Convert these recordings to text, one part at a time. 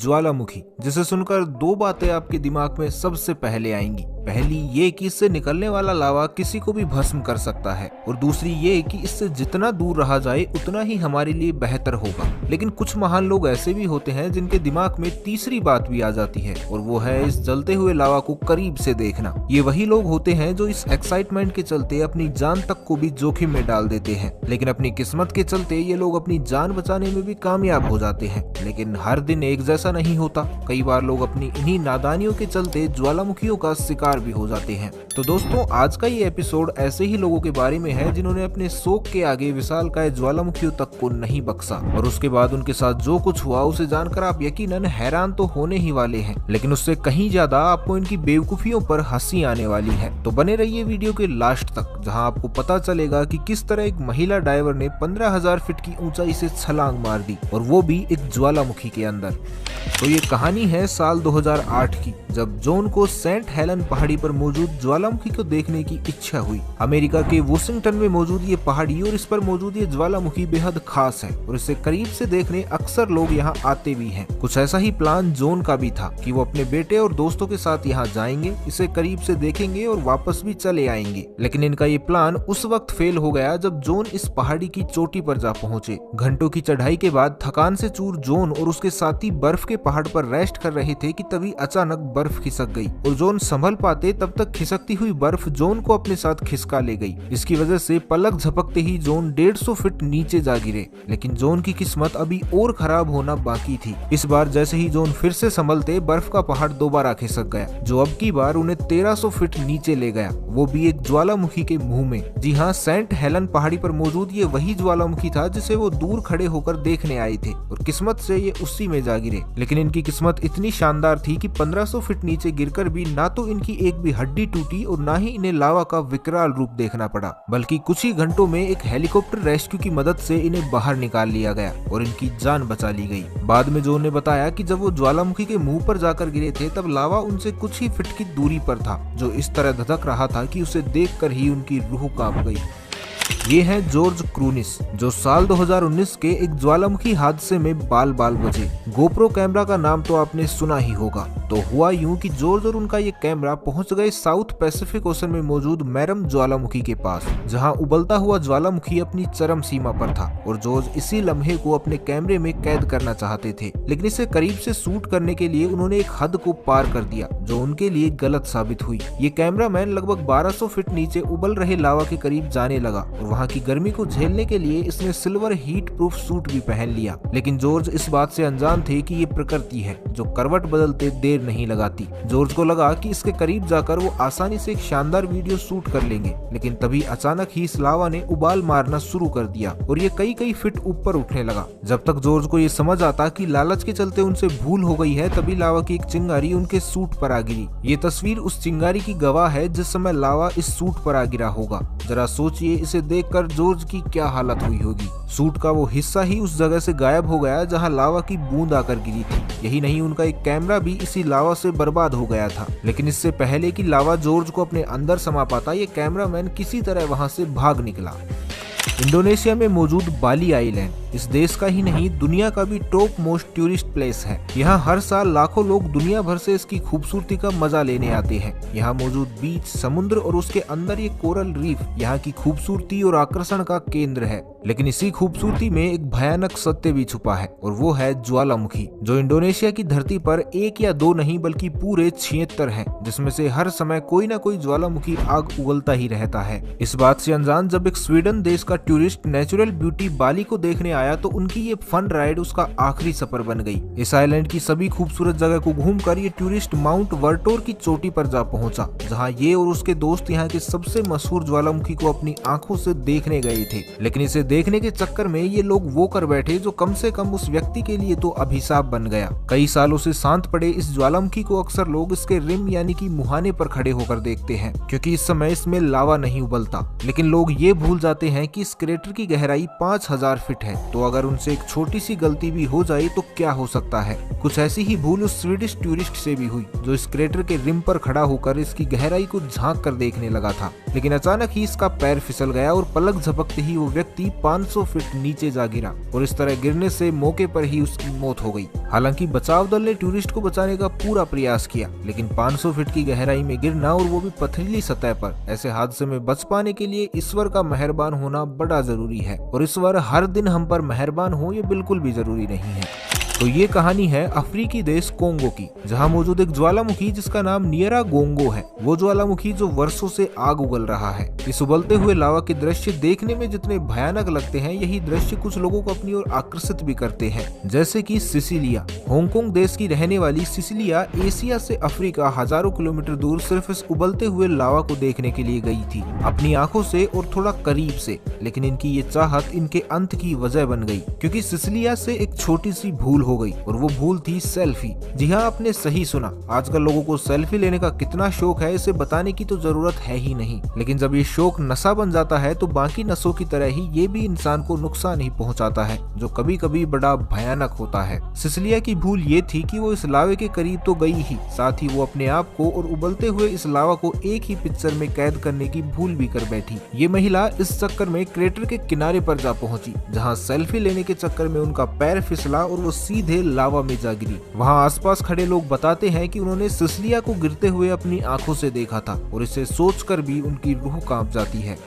ज्वालामुखी, जिसे सुनकर दो बातें आपके दिमाग में सबसे पहले आएंगी। पहली ये कि इससे निकलने वाला लावा किसी को भी भस्म कर सकता है, और दूसरी ये कि इससे जितना दूर रहा जाए उतना ही हमारे लिए बेहतर होगा। लेकिन कुछ महान लोग ऐसे भी होते हैं जिनके दिमाग में तीसरी बात भी आ जाती है, और वो है इस जलते हुए लावा को करीब से देखना। ये वही लोग होते हैं जो इस एक्साइटमेंट के चलते अपनी जान तक को भी जोखिम में डाल देते हैं। लेकिन अपनी किस्मत के चलते ये लोग अपनी जान बचाने में भी कामयाब हो जाते हैं। लेकिन हर दिन एक जैसा नहीं होता। कई बार लोग अपनी इन्हीं नादानियों के चलते ज्वालामुखियों का शिकार भी हो जाते हैं। तो दोस्तों, आज का ये एपिसोड ऐसे ही लोगों के बारे में है जिन्होंने अपने शौक के आगे विशालकाय ज्वालामुखियों तक को नहीं बख्शा, और उसके बाद उनके साथ जो कुछ हुआ उसे जानकर आप यकीनन हैरान तो होने ही वाले हैं, लेकिन उससे कहीं ज्यादा आपको इनकी बेवकूफियों पर हंसी आने वाली है। तो बने रहिए वीडियो के लास्ट तक, जहां आपको पता चलेगा कि किस तरह एक महिला डाइवर ने 15,000 फीट की ऊंचाई से छलांग मार दी, और वो भी एक ज्वालामुखी के अंदर। तो ये कहानी है साल 2008 की, जब जॉन को सेंट हेलन पहाड़ी पर मौजूद ज्वालामुखी को देखने की इच्छा हुई। अमेरिका के वॉशिंगटन में मौजूद ये पहाड़ी और इस पर मौजूद ये ज्वालामुखी बेहद खास है, और इसे करीब से देखने अक्सर लोग यहाँ आते भी हैं। कुछ ऐसा ही प्लान जॉन का भी था कि वो अपने बेटे और दोस्तों के साथ यहाँ जाएंगे, इसे करीब से देखेंगे और वापस भी चले आएंगे। लेकिन इनका ये प्लान उस वक्त फेल हो गया जब जॉन इस पहाड़ी की चोटी पर जा पहुंचे। घंटों की चढ़ाई के बाद थकान से चूर जॉन और उसके साथी बर्फ के पहाड़ पर रेस्ट कर रहे थे कि तभी अचानक बर्फ खिसक गई, और जॉन संभल पाते तब तक खिसकती हुई बर्फ जॉन को अपने साथ खिसका ले गई। इसकी वजह से पलक झपकते ही जॉन 150 फीट नीचे जा गिरे। लेकिन जॉन की किस्मत अभी और खराब होना बाकी थी। इस बार जैसे ही जॉन फिर से संभलते, बर्फ का पहाड़ दोबारा खिसक गया, जो अब की बार उन्हें 1300 फीट नीचे ले गया, वो भी एक ज्वालामुखी के मुंह में। जी हाँ, सेंट हेलन पहाड़ी पर मौजूद ये वही ज्वालामुखी था जिसे वो दूर खड़े होकर देखने आए थे, और किस्मत से ये उसी में जा गिरे। लेकिन इनकी किस्मत इतनी शानदार थी कि 1500 फीट नीचे गिरकर भी ना तो इनकी एक भी हड्डी टूटी और ना ही इन्हें लावा का विकराल रूप देखना पड़ा, बल्कि कुछ ही घंटों में एक हेलीकॉप्टर रेस्क्यू की मदद से इन्हें बाहर निकाल लिया गया और इनकी जान बचा ली गई। बाद में जॉन ने बताया कि जब वो ज्वालामुखी के मुंह पर जाकर गिरे थे, तब लावा उनसे कुछ ही फीट की दूरी पर था, जो इस तरह धधक रहा था कि उसे देखकर ही उनकी रूह कांप गई। ये है जॉर्ज क्रूनिस, जो साल 2019 के एक ज्वालामुखी हादसे में बाल बाल बचे। गोप्रो कैमरा का नाम तो आपने सुना ही होगा। तो हुआ यूं कि जॉर्ज और उनका ये कैमरा पहुंच गए साउथ पैसिफिक ओशन में मौजूद मैरम ज्वालामुखी के पास, जहां उबलता हुआ ज्वालामुखी अपनी चरम सीमा पर था, और जॉर्ज इसी लम्हे को अपने कैमरे में कैद करना चाहते थे। लेकिन इसे करीब से शूट करने के लिए उन्होंने एक हद को पार कर दिया, जो उनके लिए गलत साबित हुई। ये कैमरामैन लगभग 1200 फीट नीचे उबल रहे लावा के करीब जाने लगा, और वहाँ की गर्मी को झेलने के लिए इसने सिल्वर हीट प्रूफ सूट भी पहन लिया। लेकिन जॉर्ज इस बात से अनजान थे कि ये प्रकृति है, जो करवट बदलते देर नहीं लगाती। जॉर्ज को लगा कि इसके करीब जाकर वो आसानी से एक शानदार वीडियो शूट कर लेंगे, लेकिन तभी अचानक ही इस लावा ने उबाल मारना शुरू कर दिया, और ये कई कई फीट ऊपर उठने लगा। जब तक जॉर्ज को ये समझ आता कि लालच के चलते उनसे भूल हो गई है, तभी लावा की एक चिंगारी उनके सूट पर आ गिरी। ये तस्वीर उस चिंगारी की गवाह है जिस समय लावा इस सूट पर आ गिरा होगा। जरा सोचिए, इसे देखकर जॉर्ज की क्या हालत हुई होगी। सूट का वो हिस्सा ही उस जगह से गायब हो गया जहां लावा की बूंद आकर गिरी थी। यही नहीं, उनका एक कैमरा भी इसी लावा से बर्बाद हो गया था। लेकिन इससे पहले कि लावा जॉर्ज को अपने अंदर समा पाता, ये कैमरामैन किसी तरह वहां से भाग निकला। इंडोनेशिया में मौजूद बाली आइलैंड इस देश का ही नहीं, दुनिया का भी टॉप मोस्ट टूरिस्ट प्लेस है। यहाँ हर साल लाखों लोग दुनिया भर से इसकी खूबसूरती का मजा लेने आते हैं। यहाँ मौजूद बीच, समुद्र और उसके अंदर ये कोरल रीफ यहाँ की खूबसूरती और आकर्षण का केंद्र है। लेकिन इसी खूबसूरती में एक भयानक सत्य भी छुपा है, और वो है ज्वालामुखी, जो इंडोनेशिया की धरती पर एक या दो नहीं बल्कि पूरे 76 हैं, जिसमें से हर समय कोई ना कोई ज्वालामुखी आग उगलता ही रहता है। इस बात से अनजान जब एक स्वीडन देश का टूरिस्ट नेचुरल ब्यूटी बाली को देखने आया, तो उनकी ये फन राइड उसका आखिरी सफर बन गई। इस आइलैंड की सभी खूबसूरत जगह को घूमकर ये टूरिस्ट माउंट वर्टोर की चोटी पर जा पहुंचा, जहां ये और उसके दोस्त यहाँ के सबसे मशहूर ज्वालामुखी को अपनी आंखों से देखने गए थे। लेकिन इसे देखने के चक्कर में ये लोग वो कर बैठे जो कम से कम उस व्यक्ति के लिए तो अभिशाप बन गया। कई सालों से शांत पड़े इस ज्वालामुखी को अक्सर लोग इसके रिम यानी कि मुहाने पर खड़े होकर देखते हैं, क्योंकि इस समय इसमें लावा नहीं उबलता। लेकिन लोग ये भूल जाते हैं कि इस क्रेटर की गहराई 5000 फीट है, तो अगर उनसे एक छोटी सी गलती भी हो जाए तो क्या हो सकता है। कुछ ऐसी ही भूल उस स्वीडिश टूरिस्ट से भी हुई जो इस क्रेटर के रिम पर खड़ा होकर इसकी गहराई को झांक कर देखने लगा था, लेकिन अचानक ही इसका पैर फिसल गया और पलक झपकते ही वो व्यक्ति 500 फीट नीचे जा गिरा और इस तरह गिरने से मौके पर ही उसकी मौत हो गई। हालांकि बचाव दल ने टूरिस्ट को बचाने का पूरा प्रयास किया, लेकिन 500 फीट की गहराई में गिरना और वो भी पथरीली सतह पर, ऐसे हादसे में बच पाने के लिए ईश्वर का मेहरबान होना बड़ा जरूरी है। और ईश्वर हर दिन हम पर मेहरबान हो ये बिल्कुल भी जरूरी नहीं है। तो ये कहानी है अफ्रीकी देश कोंगो की, जहाँ मौजूद एक ज्वालामुखी जिसका नाम नियरागोंगो है। वो ज्वालामुखी जो वर्षों से आग उगल रहा है। इस उबलते हुए लावा के दृश्य देखने में जितने भयानक लगते हैं, यही दृश्य कुछ लोगों को अपनी ओर आकर्षित भी करते हैं, जैसे कि सिसिलिया। हांगकांग देश की रहने वाली सिसिलिया एशिया से अफ्रीका हजारों किलोमीटर दूर सिर्फ इस उबलते हुए लावा को देखने के लिए गई थी, अपनी आंखों से और थोड़ा करीब से। लेकिन इनकी ये चाहत इनके अंत की वजह बन गई, क्योंकि सिसिलिया से एक छोटी सी भूल हो गई और वो भूल थी सेल्फी। जी हाँ, आपने सही सुना। आजकल लोगों को सेल्फी लेने का कितना शौक है इसे बताने की तो जरूरत है ही नहीं, लेकिन जब ये शौक नशा बन जाता है तो बाकी नशों की तरह ही ये भी इंसान को नुकसान ही पहुंचाता है, जो कभी कभी बड़ा भयानक होता है। सिसिलिया की भूल ये थी कि वो इस लावे के करीब तो गई ही, साथ ही वो अपने आप को और उबलते हुए इस लावा को एक ही पिक्चर में कैद करने की भूल भी कर बैठी। ये महिला इस चक्कर में क्रेटर के किनारे पर जा पहुंची, जहाँ सेल्फी लेने के चक्कर में उनका पैर फिसला और वो सीधे लावा में जा गिरी। वहाँ आसपास खड़े लोग बताते हैं कि उन्होंने सिसिलिया को गिरते हुए अपनी आंखों से देखा था और इसे सोचकर भी उनकी रूह कांप जाती है।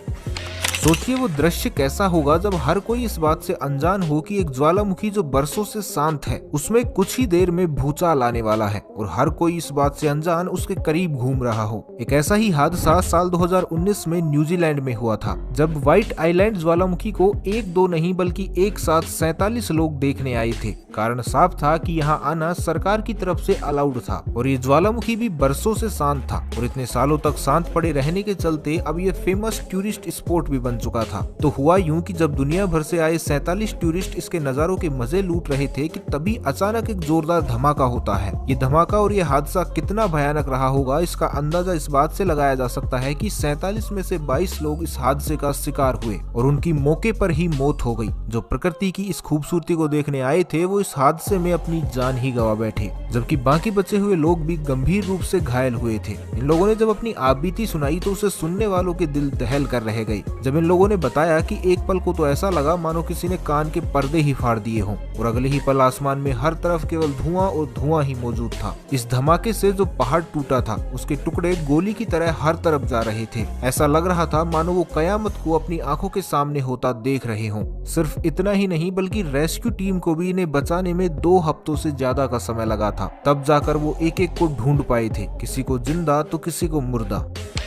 सोचिए वो दृश्य कैसा होगा जब हर कोई इस बात से अनजान हो कि एक ज्वालामुखी जो बरसों से शांत है, उसमें कुछ ही देर में भूचाल आने वाला है और हर कोई इस बात से अनजान उसके करीब घूम रहा हो। एक ऐसा ही हादसा साल 2019 में न्यूजीलैंड में हुआ था, जब व्हाइट आइलैंड ज्वालामुखी को एक दो नहीं बल्कि एक साथ 47 लोग देखने आए थे। कारण साफ था कि यहाँ आना सरकार की तरफ से अलाउड था और ये ज्वालामुखी भी बरसों से शांत था और इतने सालों तक शांत पड़े रहने के चलते अब ये फेमस टूरिस्ट स्पॉट भी बन चुका था। तो हुआ यूं कि जब दुनिया भर से आए 47 टूरिस्ट इसके नजारों के मजे लूट रहे थे कि तभी अचानक एक जोरदार धमाका होता है। ये धमाका और ये हादसा कितना भयानक रहा होगा इसका अंदाजा इस बात से लगाया जा सकता है कि 47 में से 22 लोग इस हादसे का शिकार हुए और उनकी मौके पर ही मौत हो गई। जो प्रकृति की इस खूबसूरती को देखने आए थे वो इस हादसे में अपनी जान ही गंवा बैठे, जबकि बाकी बचे हुए लोग भी गंभीर रूप से घायल हुए थे। इन लोगों ने जब अपनी आपबीती सुनाई तो उसे सुनने वालों के दिल दहल कर रह गए। जब इन लोगों ने बताया कि एक पल को तो ऐसा लगा मानो किसी ने कान के पर्दे ही फाड़ दिए हों और अगले ही पल आसमान में हर तरफ केवल धुआं और धुआं ही मौजूद था। इस धमाके से जो पहाड़ टूटा था उसके टुकड़े गोली की तरह हर तरफ जा रहे थे। ऐसा लग रहा था मानो वो कयामत को अपनी आंखों के सामने होता देख रहे हों। सिर्फ इतना ही नहीं बल्कि रेस्क्यू टीम को भी इन्हें बचाने में 2 हफ्तों से ज्यादा का समय लगा था। तब जाकर वो एक एक को ढूंढ पाए थे, किसी को जिंदा तो किसी को मुर्दा।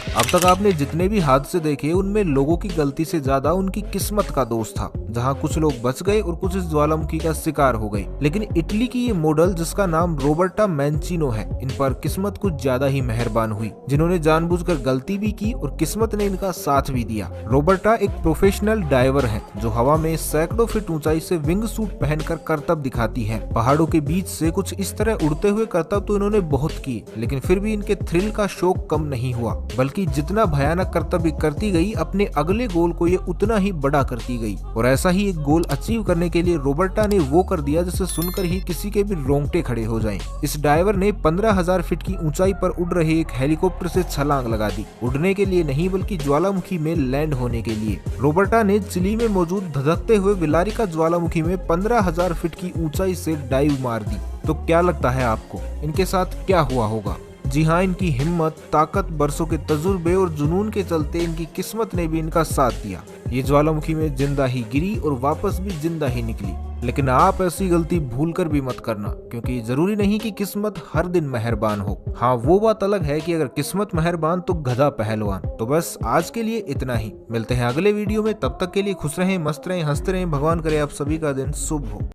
अब तक आपने जितने भी हादसे देखे उनमें लोगों की गलती से ज्यादा उनकी किस्मत का दोष था, जहां कुछ लोग बच गए और कुछ इस ज्वालामुखी का शिकार हो गए। लेकिन इटली की ये मॉडल जिसका नाम रोबर्टा मैंचिनो है, इन पर किस्मत कुछ ज्यादा ही मेहरबान हुई, जिन्होंने जानबूझकर गलती भी की और किस्मत ने इनका साथ भी दिया। रोबर्टा एक प्रोफेशनल डाइवर है जो हवा में सैकड़ों फीट ऊंचाई से विंग सूट पहनकर करतब दिखाती है। पहाड़ों के बीच से कुछ इस तरह उड़ते हुए करतब तो इन्होंने बहुत किए, लेकिन फिर भी इनके थ्रिल का शौक कम नहीं हुआ, बल्कि जितना भयानक कर्तव्य करती गई अपने अगले गोल को ये उतना ही बड़ा करती गई। और ऐसा ही एक गोल अचीव करने के लिए रोबर्टा ने वो कर दिया जिसे सुनकर ही किसी के भी रोंगटे खड़े हो जाएं। इस डाइवर ने 15,000 फीट की ऊंचाई पर उड़ रहे एक हेलीकॉप्टर से छलांग लगा दी, उड़ने के लिए नहीं बल्कि ज्वालामुखी में लैंड होने के लिए। रोबर्टा ने चिली में मौजूद धधकते हुए विलारिका ज्वालामुखी में 15,000 फीट की ऊंचाई से डाइव मार दी। तो क्या लगता है आपको इनके साथ क्या हुआ होगा? जी हाँ, इनकी हिम्मत, ताकत, बरसों के तजुर्बे और जुनून के चलते इनकी किस्मत ने भी इनका साथ दिया। ये ज्वालामुखी में जिंदा ही गिरी और वापस भी जिंदा ही निकली। लेकिन आप ऐसी गलती भूल कर भी मत करना, क्योंकि जरूरी नहीं कि किस्मत हर दिन मेहरबान हो। हाँ, वो बात अलग है कि अगर किस्मत मेहरबान तो गधा पहलवान। तो बस आज के लिए इतना ही, मिलते हैं अगले वीडियो में। तब तक के लिए खुश रहें, मस्त रहें, हंसते रहें। भगवान करे आप सभी का दिन शुभ हो।